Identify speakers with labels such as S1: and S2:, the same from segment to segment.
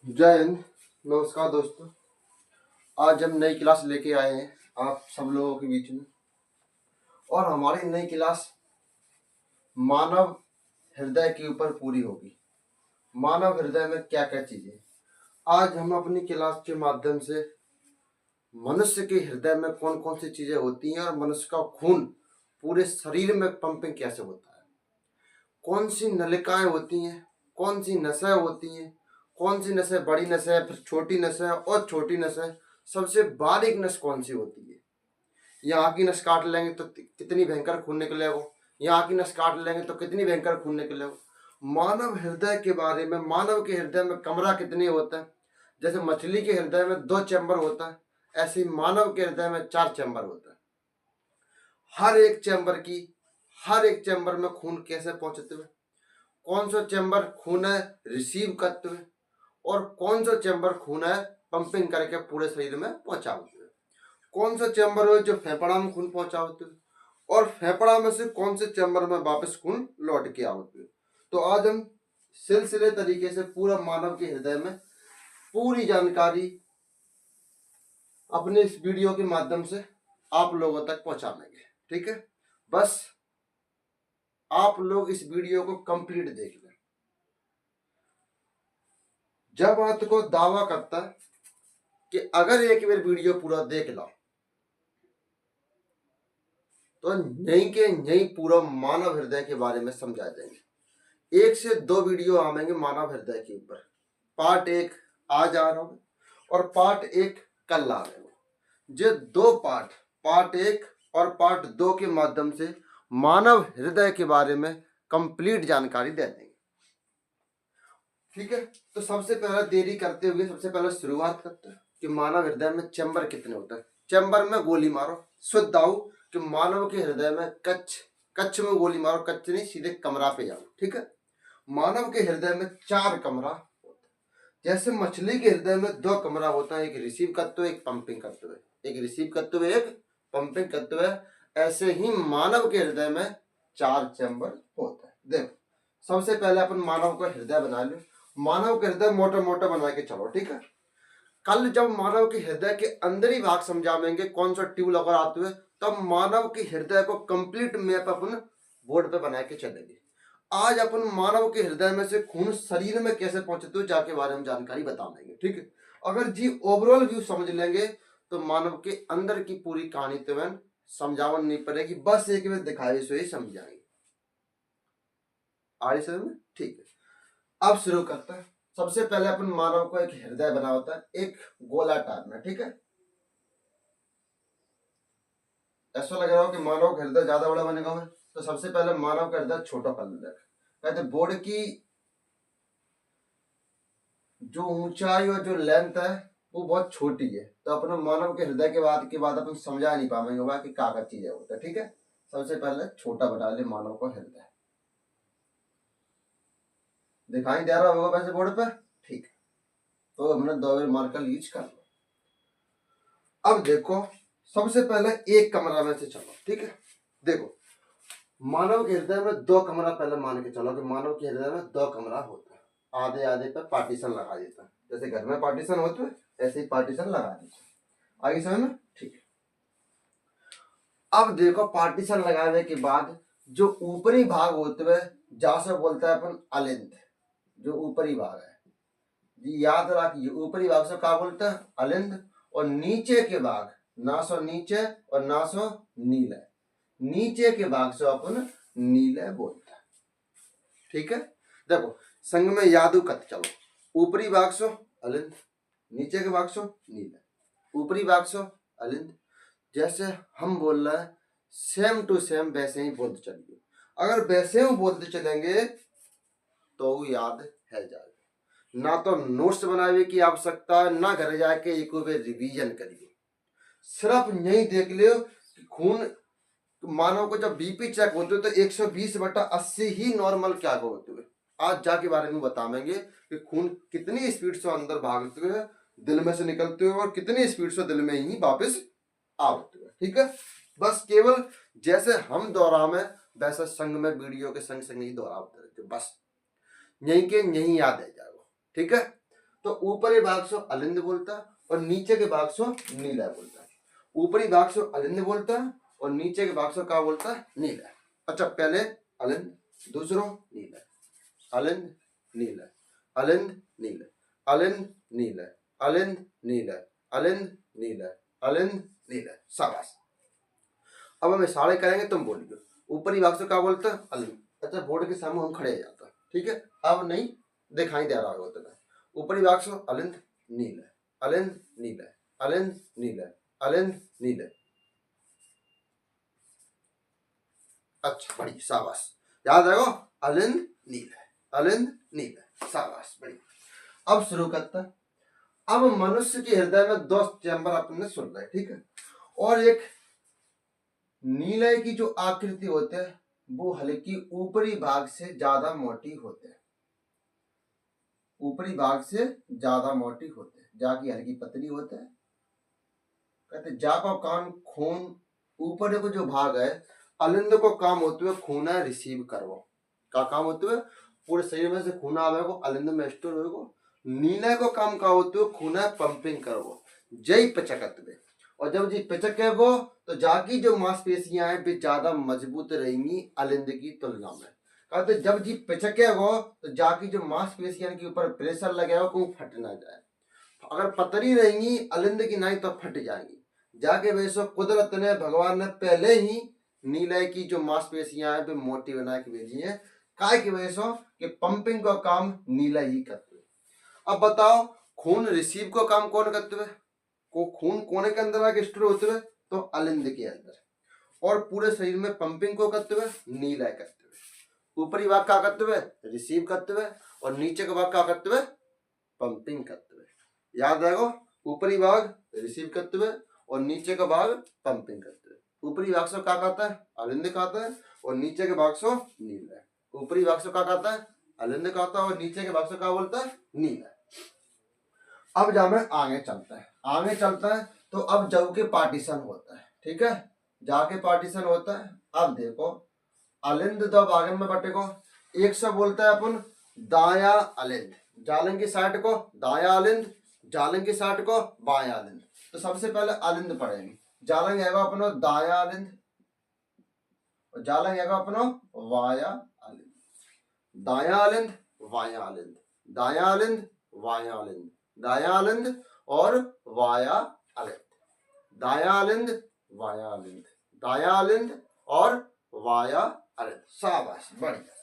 S1: जय हिंद। नमस्कार दोस्तों। आज हम नई क्लास लेके आए हैं आप सब लोगों के बीच में। और हमारी नई क्लास मानव हृदय के ऊपर पूरी होगी। मानव हृदय में क्या क्या चीजें। आज हम अपनी क्लास के माध्यम से मनुष्य के हृदय में कौन कौन सी चीजें होती हैं और मनुष्य का खून पूरे शरीर में पंपिंग कैसे होता है, कौन सी नलिकाएं होती हैं, कौन सी नसें होती हैं, कौन सी नसें बड़ी नसें, फिर छोटी नसें और छोटी नसें, सबसे बारीक नस कौन सी होती है। यहाँ की नस काट लेंगे तो कितनी भयंकर खून निकले वो, यहाँ की नस काट लेंगे तो कितनी भयंकर खून निकले वो। मानव हृदय के बारे में, मानव के हृदय में कमरा कितने होता है। जैसे मछली के हृदय में 2 चैम्बर होता है, ऐसे ही मानव के हृदय में 4 चैम्बर होता है। हर एक चैम्बर में खून कैसे पहुंचते हुए, कौन सा चैम्बर खून है रिसीव करते हुए और कौन सा चैम्बर खून है पंपिंग करके पूरे शरीर में पहुंचाते हुए, कौन सा चैम्बर है जो फेफड़ा में खून पहुंचाते हुए और फेफड़ा में से कौन से चैम्बर में वापस खून लौट के आते हुए। तो आज हम सिलसिले तरीके से पूरा मानव के हृदय में पूरी जानकारी अपने इस वीडियो के माध्यम से आप लोगों तक पहुंचा देंगे। ठीक है, बस आप लोग इस वीडियो को कंप्लीट देख लें। जब बात को दावा करता है कि अगर एक बार वीडियो पूरा देख लो तो यहीं के यहीं पूरा मानव हृदय के बारे में समझा देंगे। 1 से 2 वीडियो आवेंगे मानव हृदय के ऊपर। पार्ट 1 आज आ रहा है और पार्ट 1 कल आ रहे हो। जो 2 पार्ट 1 और पार्ट 2 के माध्यम से मानव हृदय के बारे में कंप्लीट जानकारी दे देंगे। ठीक है, तो सबसे पहले देरी करते हुए सबसे पहले शुरुआत करते हैं कि मानव हृदय में चैम्बर कितने होते हैं। चैम्बर में गोली मारो, शुद्ध आओ कि मानव के हृदय में कच्छ में गोली मारो, कच्छ नहीं सीधे कमरा पे जाओ। ठीक है, मानव के हृदय में 4 कमरा होता है। जैसे मछली के हृदय में 2 कमरा होता है, एक रिसीव करते हुए एक पंपिंग करते हुए, एक रिसीव करते हुए एक पंपिंग करते हुए, ऐसे ही मानव के हृदय में 4 चैम्बर होता है। देखो, सबसे पहले अपन मानव का हृदय बना लो। मानव के हृदय मोटा मोटा बना के चलो। ठीक है, कल जब मानव के हृदय के अंदर ही भाग समझावेंगे कौन सा ट्यूब लगा आते हुए, तब मानव के हृदय को कंप्लीट मैप अपन बोर्ड पे बना के चलेंगे। आज अपन मानव के हृदय में से खून शरीर में कैसे पहुंचते हुए जाके बारे में जानकारी बता देंगे। ठीक है, अगर जी ओवरऑल व्यू समझ लेंगे तो मानव के अंदर की पूरी कहानी तो समझावन नहीं पड़ेगी, बस एक बार दिखाए से ही समझ जाएंगे। आ रही समझ में? ठीक है, अब शुरू करते हैं। सबसे पहले अपन मानव को एक हृदय बना होता है, एक गोलाकार में। ठीक है, ऐसा लग रहा हो कि मानव का हृदय ज्यादा बड़ा बनेगा है, तो सबसे पहले मानव का हृदय छोटा कर लेते। कहते बोर्ड की जो ऊंचाई और जो लेंथ है वो बहुत छोटी है, तो अपने मानव के हृदय के बाद अपन समझा नहीं पाएंगे कि क्या चीजें होता है। ठीक है, सबसे पहले छोटा बना ले मानव का हृदय। दिखाई दे रहा होगा वैसे बोर्ड पे? ठीक है, तो हमने 2 बार मार्कर यूज कर लो। अब देखो, सबसे पहले एक कमरा में से चलो। ठीक है, देखो मानव के हृदय में 2 कमरा पहले मान के चलो कि मानव के हृदय में 2 कमरा होता है। आधे आधे पे पार्टीशन लगा देता है, जैसे घर में पार्टीशन होते हैं ऐसे ही पार्टीशन लगा देता। आगे समझ में? ठीक है, अब देखो पार्टीशन लगाने के बाद जो ऊपरी भाग होते हुए जहां से बोलता है अपन अलिंद, जो ऊपरी भाग है जी याद रखिए, ऊपरी भाग से क्या बोलते हैं? अलिंद। और नीचे के भाग ना सो नीचे और ना सो नीले, नीचे के भाग से अपन नीले बोलते हैं। ठीक है, देखो संग में यादू कत चलो, ऊपरी भाग सो अलिंद, नीचे के भाग सो नीले, ऊपरी भाग सो अलिंद। जैसे हम बोल रहे हैं सेम टू सेम वैसे ही बोलते चलिए। अगर वैसे ही बोलते चलेंगे तो वो याद है जाएगा। ना तो नोट्स बनाने की आवश्यकता है, ना घर जाके एक रिवीजन करिए। सिर्फ यही देख लियो कि खून मानव को जब बीपी चेक होते तो 120/80 ही नॉर्मल क्या होते हुए। आज जाके बारे में बताएंगे कि खून कितनी स्पीड से अंदर भागते हुए दिल में से निकलते हुए और कितनी स्पीड से दिल में ही वापस आते हुए। ठीक है, बस केवल जैसे हम दोहरा में वैसे संग में वीडियो के संग संग ही दोहराते रहते, बस यहीं के यहीं याद है जाएगा। ठीक है, तो ऊपरी भाग से अलिंद बोलता है और नीचे के भाग से नीला बोलता है। ऊपरी भाग से अलिंद बोलता है और नीचे के भाग से क्या बोलता है? नीला। अच्छा, पहले अलिंद, दूसरो नीला, अलिंद नीला, अलिंद नीला, अलिंद नीला, अलिंद नीला, अलिंद नीला, अलिंद नीला। शाबाश। अब हम इशारे करेंगे, तुम बोलिए ऊपरी भाग से क्या बोलता है? अलिंद। अच्छा, बोर्ड के सामने हम खड़े हो जाता है, ठीक है, अब नहीं दिखाई दे रहा होता है। ऊपरी भाग से अलिंद नीला, अलिंद नीला, अलिंद नीला, अलिंद नीला। अच्छा, बड़ी शाबाश, याद रखो, अलिंद नीला, अलिंद नीला, शाबाश, बड़ी। अब शुरू करता है। अब मनुष्य के हृदय में 2 चैम्बर अपने सुन रहे, ठीक है, और एक नीले की जो आकृति होते है वो हल्की ऊपरी भाग से ज्यादा मोटी होते हैं, ऊपरी भाग से ज्यादा मोटी होते हैं, जा की हल्की पतली होते है। कहते जा का काम खून, ऊपर को जो भाग है अलिंद को काम होते हुए खून है रिसीव करवो, का काम होते हुए पूरे शरीर में से खून आवेगो, अलिंद में स्टोर होगो। नीले को काम का होते हुए खून है पंपिंग करवो, जय पचकत में। और जब जी पिचकेगो तो जाकी जो मांसपेशियां हैं वे ज्यादा मजबूत रहेंगी अलिंद की तुलना में। कहते जब जी पिचकेगो तो जाकी जो मांसपेशियां के ऊपर प्रेशर लगेगा वो फट ना जाए। अगर पतली रहेंगी अलिंद की नाई तो फट जाएंगी। जाके वैसे कुदरत ने, भगवान ने पहले ही नीले की जो मांसपेशियां हैं वे मोटी बना के भेजी है, काय की वजह से कि पंपिंग का काम नीला ही करते हुए। अब बताओ, खून रिसीव का काम कौन करते हुए? को खून कोने के अंदर आके स्टोर होते हुए तो अलिंद के अंदर, और पूरे शरीर में पंपिंग को करते हुए नीला करते हुए। ऊपरी भाग क्या करते हुए? रिसीव करते हुए, और नीचे का भाग क्या करते हुए? पंपिंग करते हुए। याद रखो, ऊपरी भाग रिसीव करते हुए और नीचे का भाग पंपिंग करते हुए। ऊपरी भाग से क्या कहता है? अलिंद कहता है, और नीचे के भाग से नीला। ऊपरी भाग से क्या कहता है? अलिंद कहता है, और नीचे के भाग से क्या बोलता है? नीला। अब जब मैं आगे चलता है, आगे चलता है तो अब जब के पार्टीशन होता है, ठीक है, जाके पार्टीशन होता है। अब देखो, अलिंद दो भागन में बटेगो। एक से बोलता है अपन दाया अलिंद, जालन की साइड को दाया अलिंद, जालन की साइड को बाया अलिंद। तो सबसे पहले अलिंद पढ़ेंगे। जालन है अपनो दाया अलिंद, और जालन है अपनो वाया अलिंद। दाया अलिंद, वाया अलिंद, दाया अलिंद, वाया अलिंद, दाया अलिंद और वाया अलिंद, दाया अलिंद, वाया अलिंद, दाया अलिंद और वाया अलिंद। शाबाश, बढ़िया,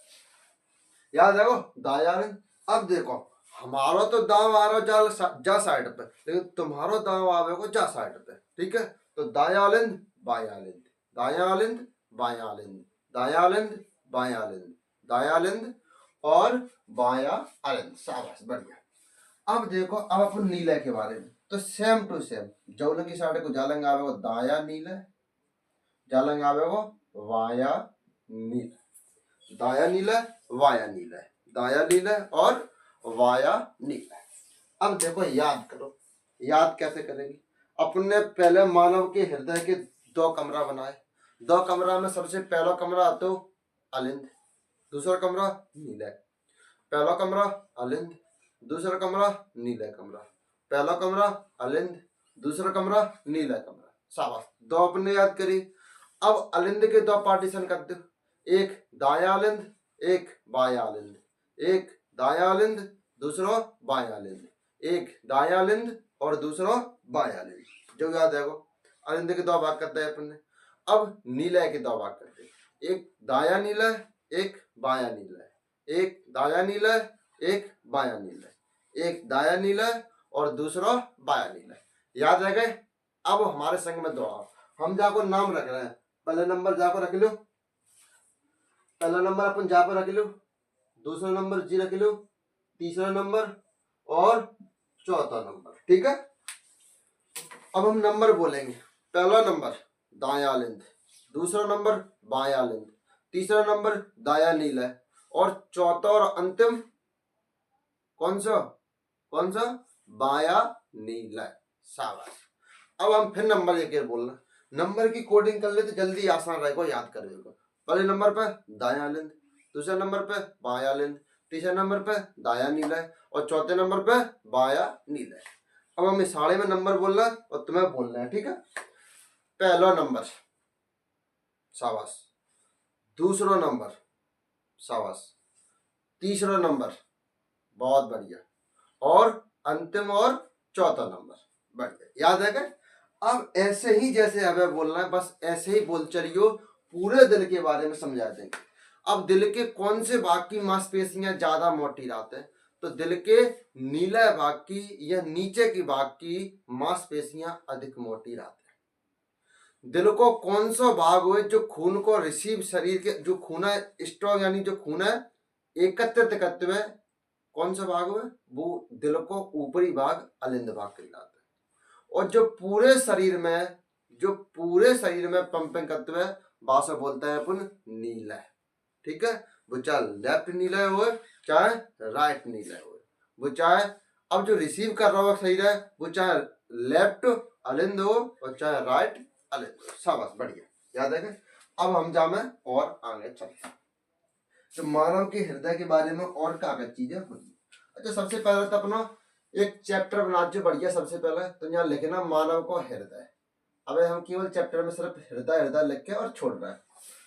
S1: याद रखो, दाया अलिंद। अब देखो, हमारा तो दाव आ रहा जा साइड पे, लेकिन तुम्हारो दाव आवेगो जा साइड पे, ठीक है। तो दाया अलिंद, बाया अलिंद, दाया अलिंद, बाया अलिंद, दाया अलिंद, बाया अलिंद, दाया अलिंद और बाया अलिंद। शाबाश, बढ़िया। अब देखो, अब अपन नीला के बारे में, तो सेम टू सेम जौलन की साइड को जालंग आवेगो दाया नीला, जालंग आवेगो वाया नीला, दाया नीला, वाया नीला, दाया नीला और वाया नीला। अब देखो, याद करो, याद कैसे करेंगे? अपने पहले मानव के हृदय के 2 कमरा बनाए। 2 कमरा में सबसे पहला कमरा तो अलिंद, दूसरा कमरा नीला। पहला कमरा अलिंद, दूसरा कमरा नीला कमरा, पहला कमरा अलिंद, दूसरा कमरा नीला कमरा। शाबाश, 2 अपने याद करी। अब अलिंद के 2 पार्टीशन कर दो, एक दाया अलिंद, एक बाया अलिंद, एक दाया अलिंद, दूसरा बाया अलिंद, एक दाया अलिंद और दूसरा बाया अलिंद। जो याद है वो अलिंद के 2 भाग करते हैं अपन ने। अब नीला के 2 भाग करते हैं, एक दाया नीला, एक बाया नीला, एक दाया नीला, एक बाया नीला, एक दाया नीला और दूसरा बाया नीला। याद रह गए? अब हमारे संग में दोहराओ, हम जाको नाम रख रहे हैं। पहले नंबर जाको रख लो, पहला नंबर अपन जा पर रख लो, दूसरा नंबर जी रख लो, तीसरा नंबर और चौथा नंबर, ठीक है। अब हम नंबर बोलेंगे। पहला नंबर दाया अलिंद, दूसरा नंबर बाया अलिंद, तीसरा नंबर दाया नीला और चौथा और अंतिम कौन सा? बाया नीला। शाबाश। अब हम फिर नंबर एक बोलना, नंबर की कोडिंग कर ले तो जल्दी आसान रहेगा याद करेगा। पहले नंबर पे दाया अलिंद, दूसरे नंबर पे बाया अलिंद, तीसरे नंबर पे दाया नीला है और चौथे नंबर पे बाया नीला है। अब हमें साड़े में नंबर बोलना है और तुम्हें बोलना है, ठीक है। पहला नंबर शाबाश, दूसरा नंबर शाबाश, तीसरा नंबर बहुत बढ़िया, और अंतिम और चौथा नंबर बढ़िया। याद है क्या? अब ऐसे ही जैसे हमें बोलना है, बस ऐसे ही बोल चलियो, पूरे दिल के बारे में समझा देंगे। अब दिल के कौन से भाग की मांसपेशियां ज्यादा मोटी रहते हैं, तो दिल के नीले भाग की या नीचे की भाग की मांसपेशियां अधिक मोटी रहती हैं। दिल को कौन सा भाग हुए जो खून को रिसीव, शरीर के जो खून है स्टॉक यानी जो खून है एकत्रित करते हुए, कौन सा भाग हुए, वो दिल को ऊपरी भाग अलिंद भाग कहलाता है। और जो पूरे शरीर में पंपिंग करते हुए बासा बोलता है अपन नीला है, ठीक है। वो चाहे लेफ्ट नीला हो चाहे राइट नीला हो, वो चाहे अब जो रिसीव कर रहा हो शरीर है वो चाहे लेफ्ट अलिंद हो और चाहे राइट अलिंद हो। शाबाश बढ़िया, याद है क्या? अब हम जामे और आगे चलते हैं तो मानव के हृदय के बारे में और कागज चीजें होती। अच्छा, सबसे पहले तो अपना एक चैप्टर बना जो बढ़िया। सबसे पहले तो यहाँ लिखना मानव को हृदय। अब हम केवल चैप्टर में सिर्फ हृदय हृदय लिख के और छोड़ रहे हैं।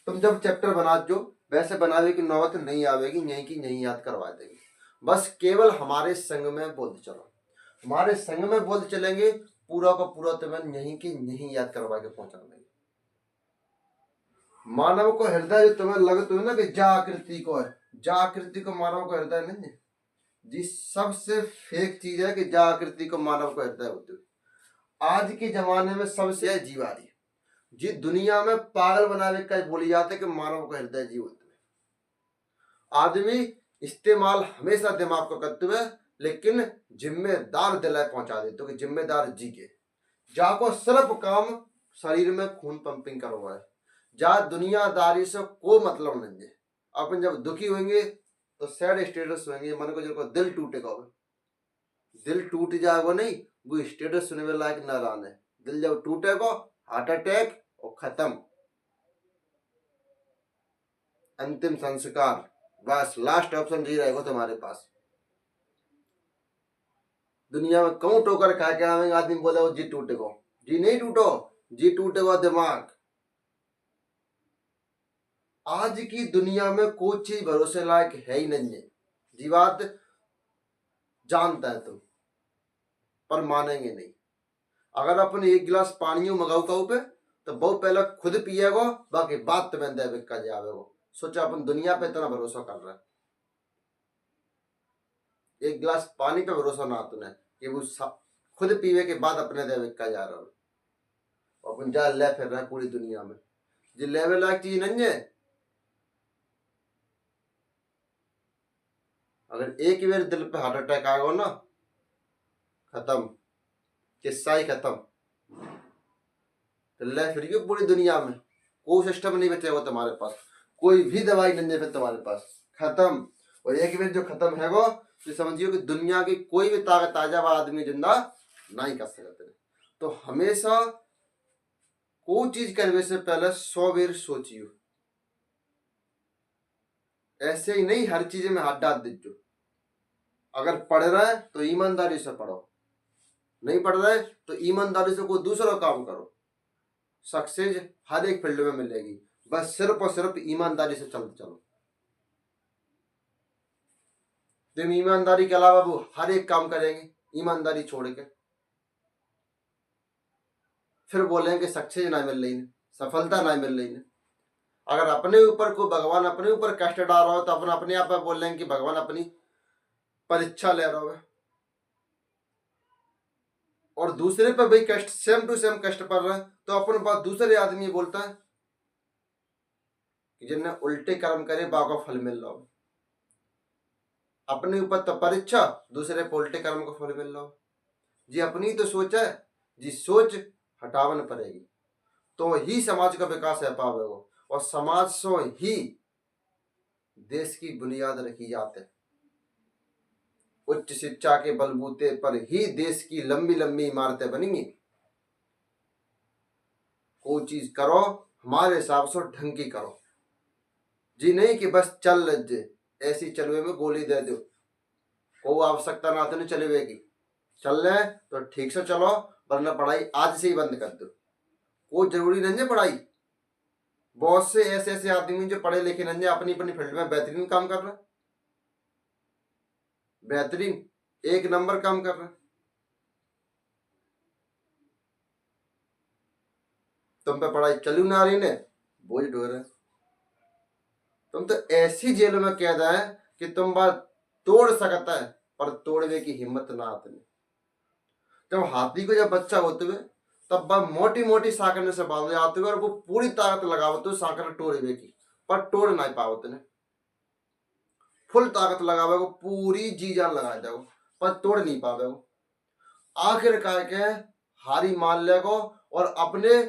S1: तुम जब चैप्टर बना जो वैसे बनावे की नौबत नहीं आवेगी, यहीं की यहीं याद करवा देंगे। बस केवल हमारे संग में बोलते चलो, हमारे संग में बोलते चलेंगे, पूरा का पूरा तुम्हें यहीं की यहीं याद करवा के पहुंचा देंगे। मानव को हृदय जो तुम्हें लगता है ना कि जा आकृति को है, जा आकृति को मानव को हृदय नहीं है जी। सबसे फेक चीज है कि जा आकृति को मानव को हृदय होते हुए। आज के जमाने में सबसे जीवारी जी दुनिया में पागल बनावे का बोली जाते कि मानव को हृदय जीव होते हुए। आदमी इस्तेमाल हमेशा दिमाग को करते हुए, लेकिन जिम्मेदार दिलाए पहुंचा देते कि जिम्मेदार जी के जाको सिर्फ काम शरीर में खून पंपिंग करवा है, जा दुनियादारी से कोई मतलब नहीं है। अपन जब दुखी होंगे तो सैड स्टेटस होंगे, मन को जो दिल टूटेगा, दिल टूट जाएगा नहीं, वो स्टेटस सुनने लायक न रहने। दिल जब टूटेगा हार्ट अटैक और खत्म, अंतिम संस्कार, बस लास्ट ऑप्शन जी रहेगा तुम्हारे पास। दुनिया में कहूं ठोकर खा के आवेंगे आदमी बोले वो जी टूटेगा, जी नहीं टूटो, जी टूटेगा दिमाग। आज की दुनिया में कोई चीज भरोसे लायक है ही नहीं है जी, बात जानता है तुम पर मानेंगे नहीं। अगर अपन एक गिलास पानी मंगाऊ कहू पे तो बहुत पहले खुद पिएगो, बाकी बात तुम्हें दे बिका जावेगो। सोचो अपन दुनिया पे इतना भरोसा कर रहा है, एक गिलास पानी पे भरोसा ना तुने कि वो खुद पीवे के बाद अपने दे बिका जा रहा हो। अपन जा ले फिर रहा है पूरी दुनिया में जी लेवे लायक चीज नहीं है। अगर एक बार दिल पे हार्ट अटैक आएगा ना, खत्म, किस्सा ही खत्म। तो ले फिर क्यों पूरी दुनिया में कोई सिस्टम नहीं बचेगा तुम्हारे पास, कोई भी दवाई नहीं है फिर तुम्हारे पास, खत्म। और एक बार जो खत्म है वो तो समझियो कि दुनिया की कोई भी ताकत ताजा आदमी जिंदा नहीं कर सकते। तो हमेशा कोई चीज करने से पहले 100 बार सोचियो, ऐसे ही नहीं हर चीज में हाथ डाल दीजिए। अगर पढ़ रहा है तो ईमानदारी से पढ़ो, नहीं पढ़ रहा है तो ईमानदारी से कोई दूसरा काम करो। सक्सेस हर एक फील्ड में मिलेगी, बस सिर्फ और सिर्फ ईमानदारी से चलते चलो। तुम ईमानदारी के अलावा वो हर एक काम करेंगे ईमानदारी छोड़ के, फिर बोलेंगे कि सक्सेस ना मिल रही, सफलता ना मिल रही। अगर अपने ऊपर को भगवान अपने ऊपर कष्ट डाल रहा हो तो अपन अपने आप में बोल रहे हैं कि भगवान अपनी परीक्षा ले रहा है, और दूसरे पर भाई कष्ट सेम टू सेम कष्ट पड़ रहा है तो अपन बात दूसरे आदमी बोलता है कि जिन्हें उल्टे कर्म करे बागो फल मिल रहा हो। अपने ऊपर तो परीक्षा, दूसरे पर उल्टे कर्म का फल मिल रहा हो जी। अपनी तो सोच है जी, सोच हटावन पड़ेगी तो ही समाज का विकास है पावेगा, और समाज से ही देश की बुनियाद रखी जाती है। उच्च शिक्षा के बलबूते पर ही देश की लंबी लंबी इमारतें बनेंगी। कोई चीज करो हमारे हिसाब से ढंग की करो जी, नहीं कि बस चल लज्जे ऐसी चलवे में गोली दे दो, कोई आवश्यकता ना तो नहीं चलवे की। चल रहे तो ठीक से चलो, वरना पढ़ाई आज से ही बंद कर दो। कोई जरूरी नहीं है पढ़ाई। बहुत से ऐसे ऐसे आदमी जो पढ़े लिखे नहीं है, अपनी अपनी फील्ड में बेहतरीन काम कर रहे हैं, बेहतरीन एक नंबर काम कर रहे हैं। तुम पे पढ़ाई चलू ना रही ने, बोझ ढो रहे। तुम तो ऐसी जेल में कैद है कि तुम बात तोड़ सकता है, पर तोड़ने की हिम्मत ना आती। जब हाथी को जब बच्चा होते हुए तब वह मोटी मोटी साकर से बांधे आते हुए और वो पूरी ताकत लगावत तो साकर तोड़े की, पर तोड़ ना पावत ने। फुल ताकत लगावे को, पूरी जी जान लगा जाओ, पर तोड़ नहीं पावे को। आखिरकार के हारी मान ले को और अपने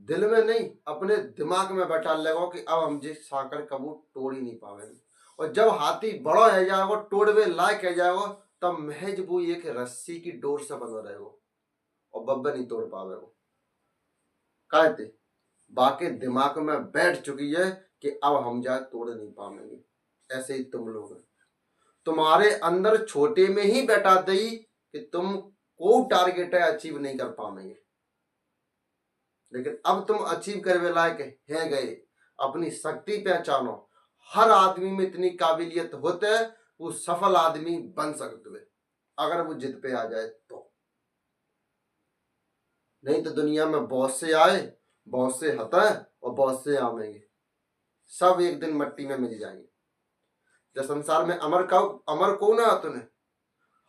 S1: दिल में नहीं, अपने दिमाग में बैठा लेगो कि अब हम जिस साकर कबू तोड़ ही नहीं पावे। और जब हाथी बड़ा है जाएगो, तोड़वे लायक है जाएगो, तब महज वो एक रस्सी की डोर से बना रहेगो और बब्बे नहीं तोड़ पावे वो। कहते बाकी दिमाग में बैठ चुकी है कि अब हम जाए तोड़ नहीं पाएंगे। ऐसे ही तुम लोग तुम्हारे अंदर छोटे में ही बैठा दई कि तुम को टारगेट है अचीव नहीं कर पाएंगे, लेकिन अब तुम अचीव करने लायक है गए। अपनी शक्ति पहचानो। हर आदमी में इतनी काबिलियत होते है, वो सफल आदमी बन सकते हुए, अगर वो जिद पे आ जाए तो। नहीं तो दुनिया में बहुत से आए, बहुत से हता और बहुत से आवेंगे, सब एक दिन मट्टी में मिल जाएंगे। जब संसार में अमर कौन है तुने?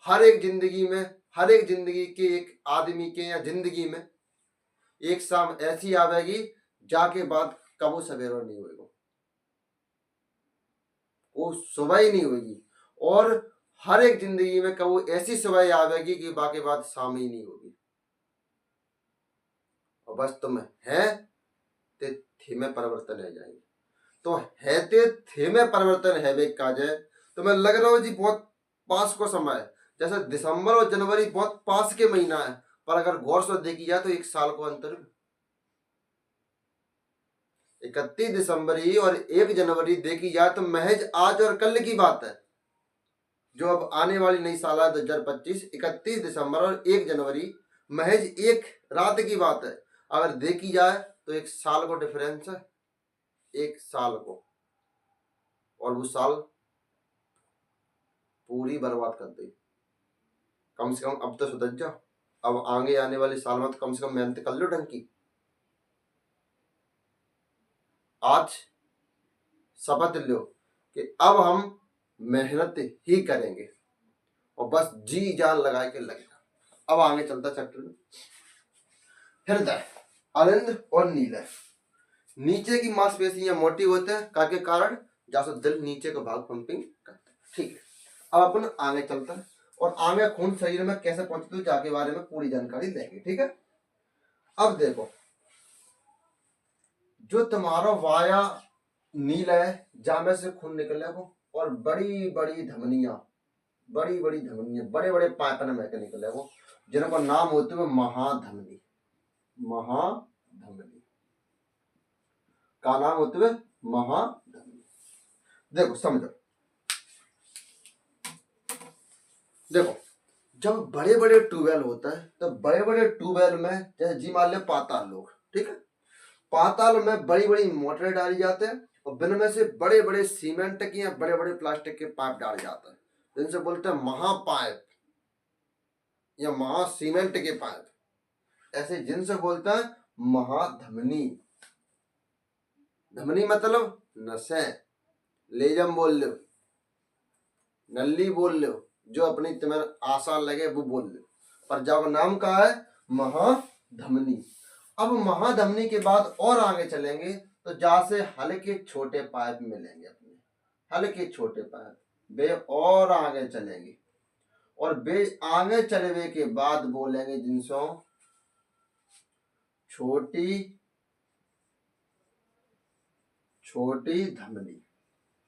S1: हर एक जिंदगी में, हर एक जिंदगी के एक आदमी के या जिंदगी में एक शाम ऐसी आवेगी जाके बाद कबो सवेरा नहीं होगा, वो सुबह ही नहीं होगी। और हर एक जिंदगी में कबो ऐसी सुबह आवेगी कि बाकी बात शाम ही नहीं होगी। और बस तुम है ते थे में परिवर्तन है जाएंगे। तो है ते थे में परिवर्तन है वे काज है। तुम्हें लग रहा हो जी बहुत पास को समय है, जैसे दिसंबर और जनवरी बहुत पास के महीना है, पर अगर गौर से देखी जाए तो एक साल को अंतर। 31 दिसंबर ही और 1 जनवरी देखी जाए तो महज आज और कल की बात है। जो अब आने वाली नई साल है 2025, 31 दिसंबर और 1 जनवरी महज एक रात की बात है। अगर देखी जाए तो एक साल को डिफरेंस है, एक साल को, और वो साल पूरी बर्बाद कर दी। कम से कम अब तो सुधर जाओ, अब आगे आने वाले साल में तो कम से कम मेहनत कर लो ढंग की। आज शपथ लो कि अब हम मेहनत ही करेंगे और बस जी जान लगा के लगेगा। अब आगे चलता चैप्टर में। हृदय, अलिंद और नीलय। नीचे की मांसपेशियां मोटी होते हैं का के कारण जैसे दिल नीचे का भाग पंपिंग करता है। ठीक है, अब अपन आगे चलता है और आगे खून शरीर में कैसे पहुंचते जाके बारे में पूरी जानकारी लेंगे। ठीक है, अब देखो जो तुम्हारा वाया नील है, जामे से खून निकले वो, और बड़ी बड़ी धमनियां, बड़ी बड़ी धमनियां, बड़े बड़े पाइपन में के निकले वो, जिनका नाम होते हुए महाधमनी। महाधमनी का नाम होते हुए महाधमनी। देखो समझो, देखो जब बड़े बड़े ट्यूबवेल होता है तो बड़े बड़े ट्यूबवेल में जैसे जी मान ले पाताल लोग, ठीक है, पाताल में बड़ी बड़ी मोटरें डाली जाते हैं और बिन में से बड़े बड़े सीमेंट के या बड़े बड़े प्लास्टिक के पाइप डाले जाते हैं, जिनसे बोलते हैं महापाइप या महा सीमेंट के पाइप। ऐसे जिनसे बोलते हैं महाधमनी। धमनी मतलब नसें, लेजम बोल लो, नली बोल लो, जो अपनी तुम्हें आसान लगे वो बोल लो, पर जब नाम का है महाधमनी। अब महाधमनी के बाद और आगे चलेंगे तो जहां से हल्के छोटे पाइप मिलेंगे, अपने हल्के छोटे पाइप वे और आगे चलेंगे, और वे आगे चलने के बाद बोलेंगे जिनसे छोटी छोटी धमनी।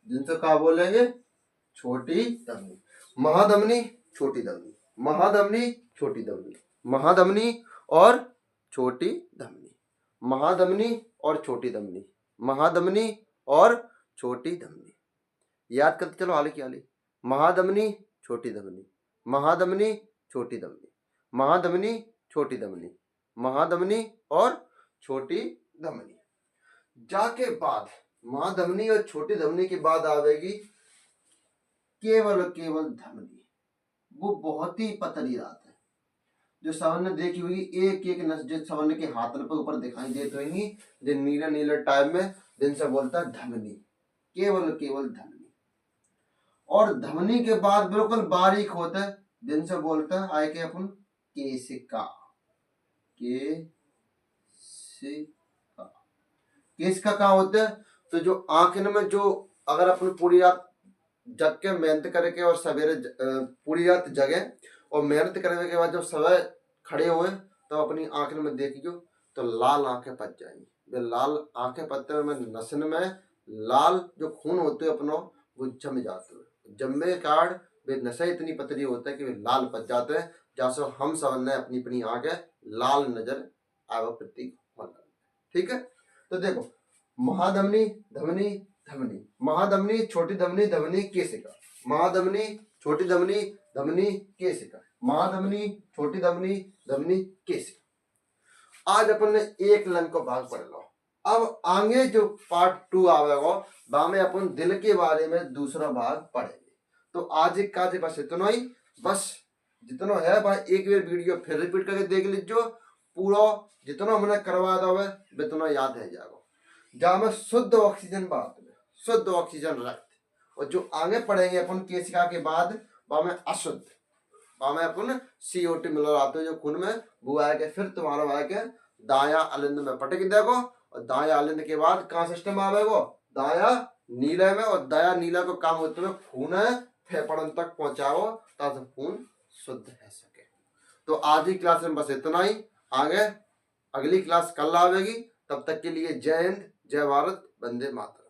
S1: जिनसे कहा बोलेंगे छोटी धमनी। महाधमनी, छोटी धमनी, महाधमनी, छोटी धमनी, महाधमनी और छोटी धमनी, महाधमनी और छोटी धमनी, महाधमनी और छोटी धमनी। याद करते चलो हाल की हाली। महाधमनी, छोटी धमनी, महाधमनी, छोटी धमनी, महाधमनी, छोटी धमनी, महाधमनी और छोटी धमनी। जाके बाद महाधमनी और छोटी धमनी के बाद आवेगी केवल केवल धमनी। वो बहुत ही पतली रात है, जो सामने देखी हुई एक एक नस जो सामने के हाथ पे ऊपर दिखाई देती होंगी, जो नीले नीले टाइप में, जिनसे बोलता है धमनी, केवल केवल धमनी। और धमनी के बाद बिल्कुल बारीक होता है, जिनसे बोलता है आए के अपन केशिका, केशिका। केशिका कहाँ होता है? तो जो आंखन में जो अगर अपन पूरी रात जग के मेहनत करके और सवेरे पूरी रात जगे और मेहनत करने के बाद जब सवेरे खड़े हुए तो अपनी आंखन में देखियो तो लाल आंखें पच जाएंगी। वे लाल आंखें पत्ते में नसन में लाल जो खून होते हैं अपनो वो जम जाते हैं। जमने के कारण वे नशा इतनी पतली होता है कि वे लाल पच जाते हैं, जैसे हम सबने अपनी अपनी आंखें लाल नजर आवा प्रतीक होना। ठीक है, तो देखो महाधमनी, धमनी, धमनी, महाधमनी, छोटी धमनी, धमनी, केशिका, महाधमनी, छोटी धमनी, धमनी, केशिका, महाधमनी, छोटी धमनी, धमनी, केशिका। आज अपन ने एक लन को भाग पढ़ लो। अब आगे जो पार्ट 2 आवेगा वहां में अपन दिल के बारे में दूसरा भाग पढ़ेंगे। तो आज एक काज बस इतना ही, बस जितना है भाई एक बार वीडियो फिर रिपीट करके देख लीजिए, पूरा जितना हमने करवाया था वह इतना याद है जाएगा। जहाँ में शुद्ध ऑक्सीजन बात में शुद्ध ऑक्सीजन रक्त, और जो आगे पढ़ेंगे अपन केशिका के बाद वहां में अशुद्ध, वहां में अपन CO2 मिला आते जो खून में वो आएगा, फिर तुम्हारा आएगा दाया अलिंद में पटक देखो, और दाया अलिंद के बाद कहाँ सिस्टम आवेगा दाया नीला में, और दाया नीला को काम होते हुए खून है फेफड़न तक पहुंचाओ ताकि खून शुद्ध रह सके। तो आज ही क्लास में बस इतना ही, आगे अगली क्लास कल आवेगी। तब तक के लिए जय हिंद, जय भारत, वंदे मातरम।